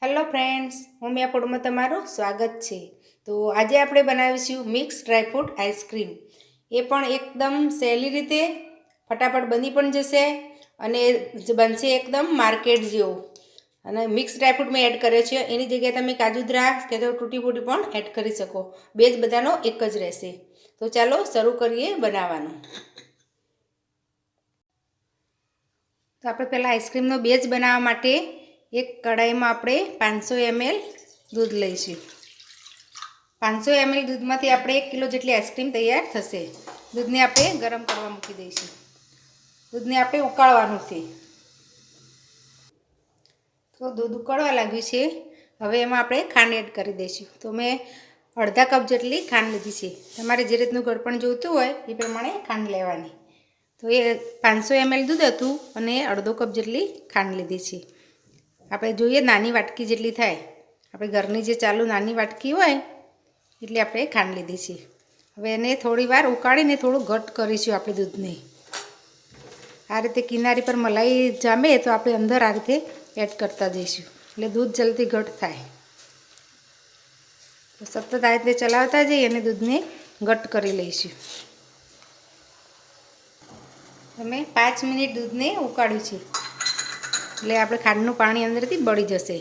Hello friends, Umiya ફૂડમાં તમારું સ્વાગત છે। તો આજે આપણે બનાવીશું મિક્સ ડ્રાયફ્રૂટ આઈસ્ક્રીમ। એ પણ એકદમ સહેલી રીતે ફટાફટ બની પણ જશે અને બનશે એકદમ માર્કેટ જેવો। અને મિક્સ ડ્રાયફ્રૂટ મેં એડ કર્યો છે, એની જગ્યાએ તમે કાજુ દ્રાક્ષ કે તો તૂટી ફૂટી પણ એડ કરી શકો। બેઝ બધાનો એક જ રહેશે। તો ચાલો શરૂ કરીએ બનાવવાનું। તો આપણે પહેલાં આઈસ્ક્રીમનો બેઝ બનાવવા માટે એક કઢાઈમાં આપણે 500 ml દૂધ લઈશું। 500 ml દૂધમાંથી આપણે 1 કિલો જેટલી આઈસ્ક્રીમ તૈયાર થશે। દૂધને આપણે ગરમ કરવા મૂકી દઈશું। દૂધને આપણે ઉકાળવાનું છે। તો દૂધ ઉકળવા લાગ્યું છે, હવે એમાં આપણે ખાંડ એડ કરી દઈશું। તો મેં અડધા કપ જેટલી ખાંડ લીધી છે। તમારે જે રીતનું ગળપણ જોઈતું હોય એ પ્રમાણે ખાંડ લેવાની। તો એ 500 ml દૂધ હતું અને અડધો કપ જેટલી ખાંડ લીધી છે। આપણે જોઈએ નાની વાટકી જેટલી થાય, આપણે ઘરની જે ચાલુ નાની વાટકી હોય એટલી આપણે ખાંડ લીધી છે। હવે એને થોડી વાર ઉકાળીને થોડું ઘટ કરીશું આપણે દૂધને। આ રીતે કિનારી પર મલાઈ જામે તો આપણે અંદર આ રીતે એડ કરતા જઈશું, એટલે દૂધ જલ્દી ઘટ થાય। તો સતત આ રીતે ચલાવતા જઈએ અને દૂધને ઘટ કરી લઈશું। તમે 5 મિનિટ દૂધને ઉકાળ્યું છે, એટલે આપણે ખાંડનું પાણી અંદરથી બળી જશે।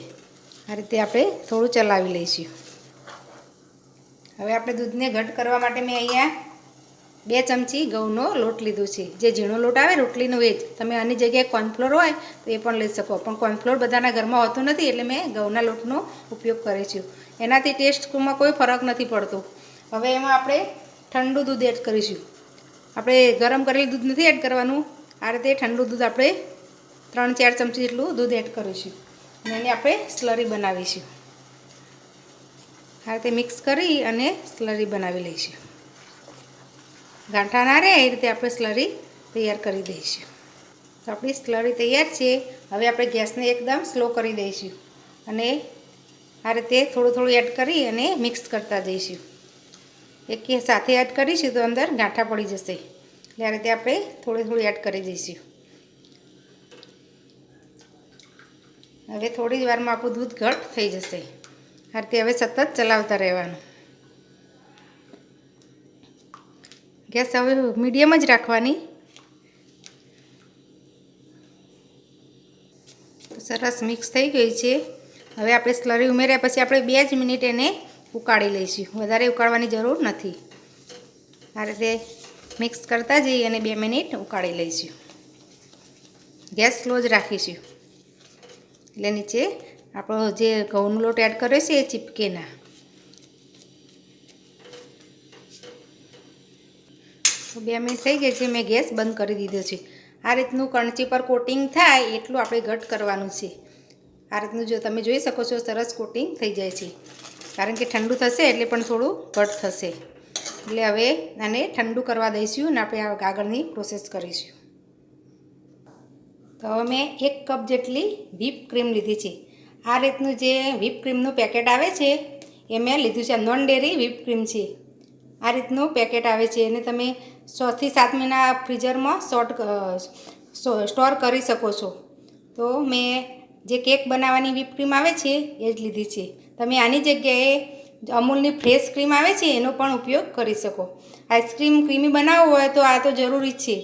આ રીતે આપણે થોડું ચલાવી લઈશું। હવે આપણે દૂધને ઘટ કરવા માટે મેં અહીંયા 2 ચમચી ઘઉંનો લોટ લીધો છે। જે ઝીણો લોટ આવે રોટલીનો એ જ, તમે આની જગ્યાએ કોર્નફ્લોર હોય તો એ પણ લઈ શકો, પણ કોર્નફ્લોર બધાના ઘરમાં હોતું નથી એટલે મેં ઘઉંના લોટનો ઉપયોગ કર્યો છે। એનાથી ટેસ્ટમાં કોઈ ફરક નથી પડતો। હવે એમાં આપણે ઠંડુ દૂધ એડ કરીશું। આપણે ગરમ કરેલું દૂધ નથી એડ કરવાનું, આ રીતે ઠંડુ દૂધ આપણે 3-4 ચમચી જેટલું દૂધ એડ કરીશું અને એને આપણે સ્લરી બનાવીશું। આ રીતે મિક્સ કરી અને સ્લરી બનાવી લઈશું। ગાંઠા ના રહે એ રીતે આપણે સ્લરી તૈયાર કરી દઈશું। તો આપણી સ્લરી તૈયાર છે। હવે આપણે ગેસને એકદમ સ્લો કરી દઈશું અને આ રીતે થોડું થોડું એડ કરી અને મિક્સ કરતા જઈશું। એક સાથે એડ કરીશું તો અંદર ગાંઠા પડી જશે, એટલે આ રીતે આપણે થોડું થોડું એડ કરી દઈશું। હવે થોડી જ વારમાં આપણું દૂધ ઘટ થઈ જશે। આ રીતે હવે સતત ચલાવતા રહેવાનું। ગેસ હવે મીડિયમ જ રાખવાની। સરસ મિક્સ થઈ ગઈ છે। હવે આપણે સ્લરી ઉમેર્યા પછી આપણે 2 જ મિનિટ એને ઉકાળી લઈશું, વધારે ઉકાળવાની જરૂર નથી। આ રીતે મિક્સ કરતા જઈએ અને 2 મિનિટ ઉકાળી લઈશું। ગેસ સ્લો જ રાખીશું, એટલે નીચે આપણો જે ઘઉંનો લોટ એડ કર્યો છે એ ચીપકે ના। તો 2 મિનિટ થઈ ગઈ છે, મેં ગેસ બંધ કરી દીધો છે। આ રીતનું કણચી પર કોટિંગ થાય એટલું આપણે ઘટ કરવાનું છે। આ રીતનું જો તમે જોઈ શકો છો સરસ કોટિંગ થઈ જાય છે, કારણ કે ઠંડુ થશે એટલે પણ થોડું ઘટ થશે। એટલે હવે આને ઠંડુ કરવા દઈશું અને આપણે આગળની પ્રોસેસ કરીશું। તો હવે મેં 1 કપ જેટલી વ્હીપ ક્રીમ લીધી છે। આ રીતનું જે વ્હીપ ક્રીમનું પેકેટ આવે છે એ મેં લીધું છે। નોન ડેરી વ્હીપ ક્રીમ છે। આ રીતનું પેકેટ આવે છે, એને તમે 6 થી 7 મહિના ફ્રીઝરમાં સ્ટોર કરી શકો છો। તો મેં જે કેક બનાવવાની વ્હીપ ક્રીમ આવે છે એ જ લીધી છે। તમે આની જગ્યાએ અમૂલની ફ્રેશ ક્રીમ આવે છે એનો પણ ઉપયોગ કરી શકો। આઈસ્ક્રીમ ક્રીમી બનાવવું હોય તો આ તો જરૂરી જ છે।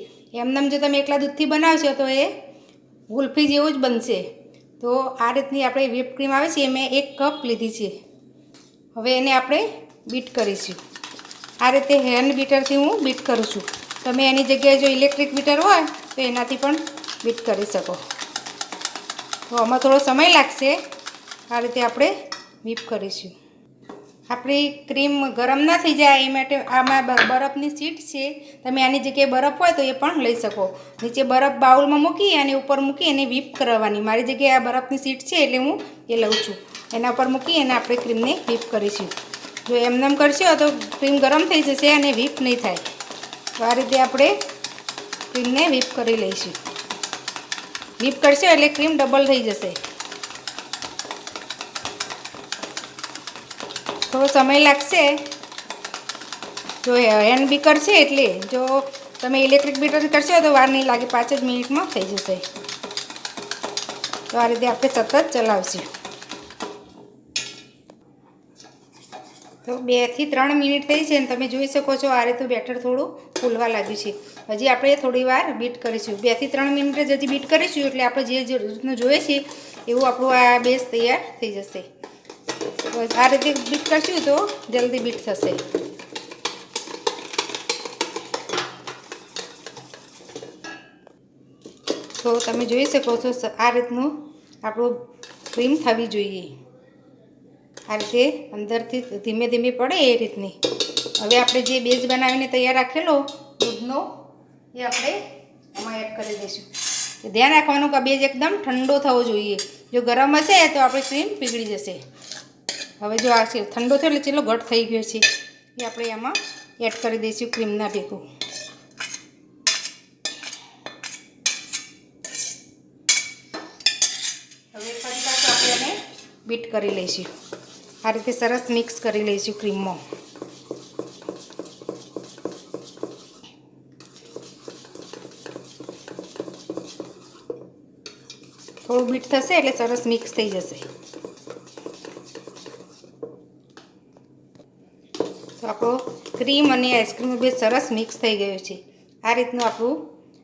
એમનેમ જો તમે એકલા દૂધથી બનાવશો તો એ ગુલ્ફી જેવું જ બનશે। તો આ રીતની આપણે વ્હીપ ક્રીમ આવે છે એ મેં 1 કપ લીધી છે। હવે એને આપણે બીટ કરીશું। આ રીતે હેન્ડ બીટરથી હું બીટ કરું છું। તમે એની જગ્યાએ જો ઇલેક્ટ્રિક બીટર હોય તો એનાથી પણ બીટ કરી શકો। તો આમાં થોડો સમય લાગશે, આ રીતે આપણે બીટ કરીશું। આપણી ક્રીમ ગરમ ના થઈ જાય એ માટે આમાં બરફની શીટ છે, તમે આની જગ્યાએ બરફ હોય તો એ પણ લઈ શકો। નીચે બરફ બાઉલમાં મૂકી અને ઉપર મૂકી અને વ્હીપ કરવાની। મારી જગ્યાએ આ બરફની શીટ છે એટલે હું એ લઉં છું। એના ઉપર મૂકી અને આપણે ક્રીમને વ્હીપ કરીશું। જો એમનેમ કરશો તો ક્રીમ ગરમ થઈ જશે અને વ્હીપ નહીં થાય। તો આ રીતે આપણે ક્રીમને વ્હીપ કરી લઈશું। વ્હીપ કરશો એટલે ક્રીમ ડબલ થઈ જશે। થોડો સમય લાગશે, જો હેન્ડ બીટર છે એટલે, જો તમે ઇલેક્ટ્રિક બીટર કરશો તો વાર નહીં લાગે, 5 જ મિનિટમાં થઈ જશે। તો આ રીતે આપણે સતત ચલાવશું। તો 2 થી 3 મિનિટ થઈ છે અને તમે જોઈ શકો છો આ રીતનું બેટર થોડું ફૂલવા લાગ્યું છે. હજી આપણે થોડી વાર બીટ કરીશું. 2 થી 3 મિનિટ જ હજી બીટ કરીશું એટલે આપણે જે રીતનું જોઈએ છે એવું આપણું આ બેઝ તૈયાર થઈ જશે. તો આ રીતે બીટ કરશું તો જલ્દી બીટ થશે. તો તમે જોઈ શકો છો આ રીતનું આપણું ક્રીમ થવી જોઈએ. આ રીતે અંદરથી ધીમે ધીમે પડે એ રીતની. હવે આપણે જે બેઝ બનાવીને તૈયાર રાખેલો દૂધનો એ આપણે આમાં એડ કરી દઈશું. ધ્યાન રાખવાનું કે બેઝ એકદમ ઠંડો થવો જોઈએ. જો ગરમ હશે તો આપણી ક્રીમ પીગળી જશે. હવે જો આ ઠંડો થયો એટલે ચેટલો ઘટ થઈ ગયો છે એ આપણે આમાં એડ કરી દઈશું ક્રીમના ભેગું. હવે ફરી પાછું આપણે એને બીટ કરી લઈશું. આ રીતે સરસ મિક્સ કરી લઈશું ક્રીમમાં. થોડું બીટ થશે એટલે સરસ મિક્સ થઈ જશે. તો આપણો ક્રીમ અને આઈસ્ક્રીમ બે સરસ મિક્સ થઈ ગયું છે. આ રીતનું આપણું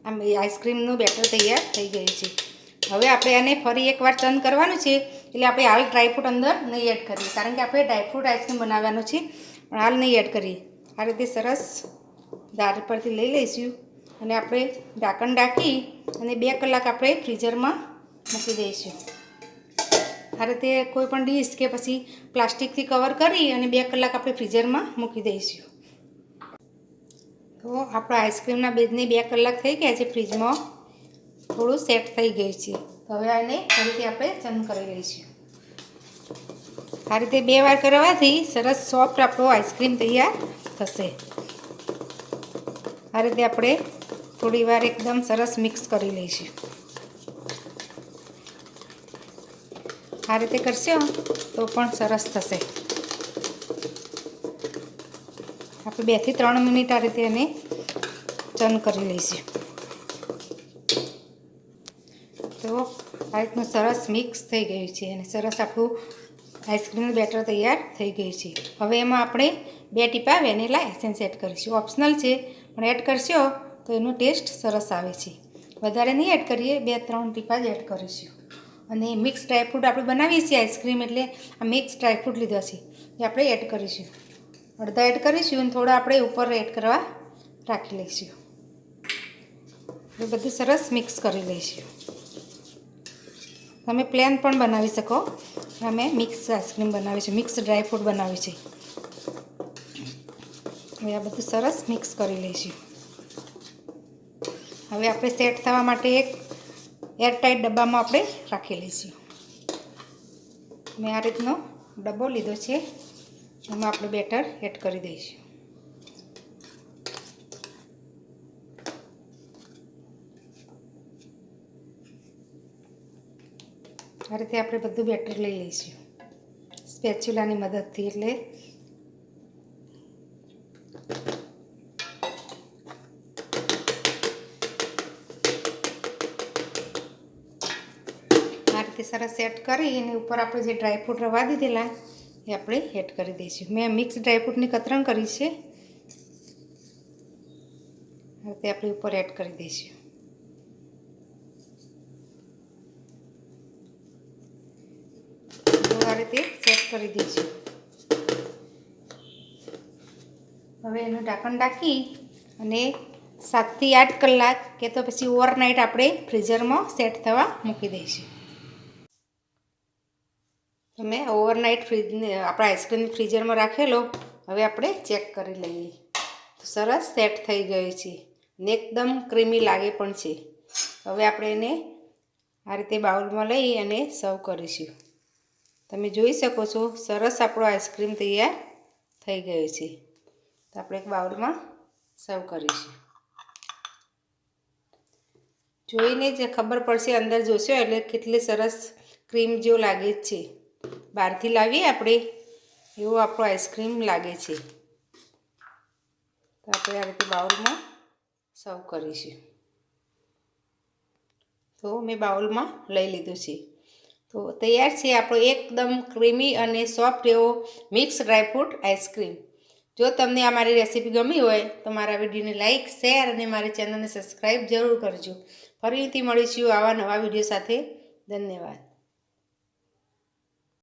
આમ આઈસ્ક્રીમનું બેટર તૈયાર થઈ ગયું છે. હવે આપણે આને ફરી એકવાર ચર્ન કરવાનું છે એટલે આપણે હાલ ડ્રાયફ્રૂટ અંદર નહીં એડ કરીએ કારણ કે આપણે ડ્રાયફ્રૂટ આઈસ્ક્રીમ બનાવવાનું છે પણ હાલ નહીં એડ કરીએ. આ રીતે સરસ દાળ પરથી લઈ લઈશું અને આપણે ઢાંકણ ઢાંકી અને 2 કલાક આપણે ફ્રીઝરમાં મૂકી દઈશું. આ રીતે કોઈ પણ ડીશ કે પછી પ્લાસ્ટિકથી કવર કરી અને 2 કલાક આપણે ફ્રીઝરમાં મૂકી દઈશું. તો આપણા આઈસ્ક્રીમના બેઝને 2 કલાક થઈ ગયા છે ફ્રીજમાં. થોડું સેટ થઈ ગયું છે. તો હવે આને ફરીથી આપણે ચર્ન કરી લઈશું. આ રીતે 2 વાર કરવાથી સરસ સોફ્ટ આપણો આઈસ્ક્રીમ તૈયાર થશે. આ રીતે આપણે થોડી વાર એકદમ સરસ મિક્સ કરી લઈશું. આ રીતે કરશો તો પણ સરસ થશે. આપણે 2 થી 3 મિનિટ આ રીતે એને ચર્ન કરી લઈશું. તો આ રીતનું સરસ મિક્સ થઈ ગયું છે અને સરસ આપણું આઈસ્ક્રીમનું બેટર તૈયાર થઈ ગયું છે. હવે એમાં આપણે 2 ટીપા વેનીલા એસેન્સ એડ કરીશું. ઓપ્શનલ છે પણ એડ કરશો તો એનો ટેસ્ટ સરસ આવે છે. વધારે નહીં એડ કરીએ, 2-3 ટીપા જ એડ કરીશું. અને મિક્સ ડ્રાયફ્રૂટ આપણે બનાવીએ છીએ આઈસ્ક્રીમ એટલે આ મિક્સ ડ્રાયફ્રૂટ લીધા છે એ આપણે એડ કરીશું. અડધા એડ કરીશું અને થોડા આપણે ઉપર એડ કરવા રાખી લઈશું. એ બધું સરસ મિક્સ કરી લઈશું. તમે પ્લેન પણ બનાવી શકો. અમે મિક્સ આઈસ્ક્રીમ બનાવી છે, મિક્સ ડ્રાયફ્રૂટ બનાવી છે. હવે આ બધું સરસ મિક્સ કરી લઈશું. હવે આપણે સેટ થવા માટે એક એરટાઈટ ડબ્બામાં આપણે રાખી લઈશું. મેં આ રીતનો ડબ્બો લીધો છે, એમાં આપણે બેટર એડ કરી દઈશું. આ રીતે આપણે બધું બેટર લઈ લઈશું સ્પેચ્યુલાની મદદથી. એટલે આ રીતે સરસ સેટ કરી અને ઉપર આપણે જે ડ્રાયફ્રૂટ રવા દીધેલા એ આપણે એડ કરી દઈશું. મેં મિક્સ ડ્રાયફ્રૂટની કતરણ કરી છે, આ રીતે આપણે ઉપર એડ કરી દઈશું. આ રીતે સેટ કરી દઈશું. હવે એનું ઢાંકણ ઢાંકી અને 7 થી 8 કલાક કે તો પછી ઓવરનાઇટ આપણે ફ્રીઝરમાં સેટ થવા મૂકી દઈશું. તમે ઓવરનાઇટ આપણા આઈસ્ક્રીમ ફ્રીઝરમાં રાખેલો હવે આપણે ચેક કરી લઈએ. તો સરસ સેટ થઈ ગયું છે ને એકદમ ક્રીમી લાગે પણ છે. હવે આપણે એને આ રીતે બાઉલમાં લઈ અને સર્વ કરીશું. તમે જોઈ શકો છો સરસ આપણો આઈસ્ક્રીમ તૈયાર થઈ ગયો છે. તો આપણે એક બાઉલમાં સર્વ કરીશું. જોઈને જ ખબર પડશે, અંદર જોશો એટલે કેટલી સરસ ક્રીમ જેવું લાગે જ છે. બહારથી લાવીએ આપણે એવો આપણો આઈસ્ક્રીમ લાગે છે. તો આપણે આ રીતે બાઉલમાં સર્વ કરીશું. તો મેં બાઉલમાં લઈ લીધું છે. તો તૈયાર છે આપણો એકદમ ક્રીમી અને સોફ્ટ એવો મિક્સ ડ્રાયફ્રૂટ આઈસ્ક્રીમ. જો તમને આ મારી રેસીપી ગમી હોય તો મારા વિડીયોને લાઇક, શેર અને મારી ચેનલને સબસ્ક્રાઈબ જરૂર કરજો. ફરીથી મળીશું આવા નવા વિડીયો સાથે. ધન્યવાદ.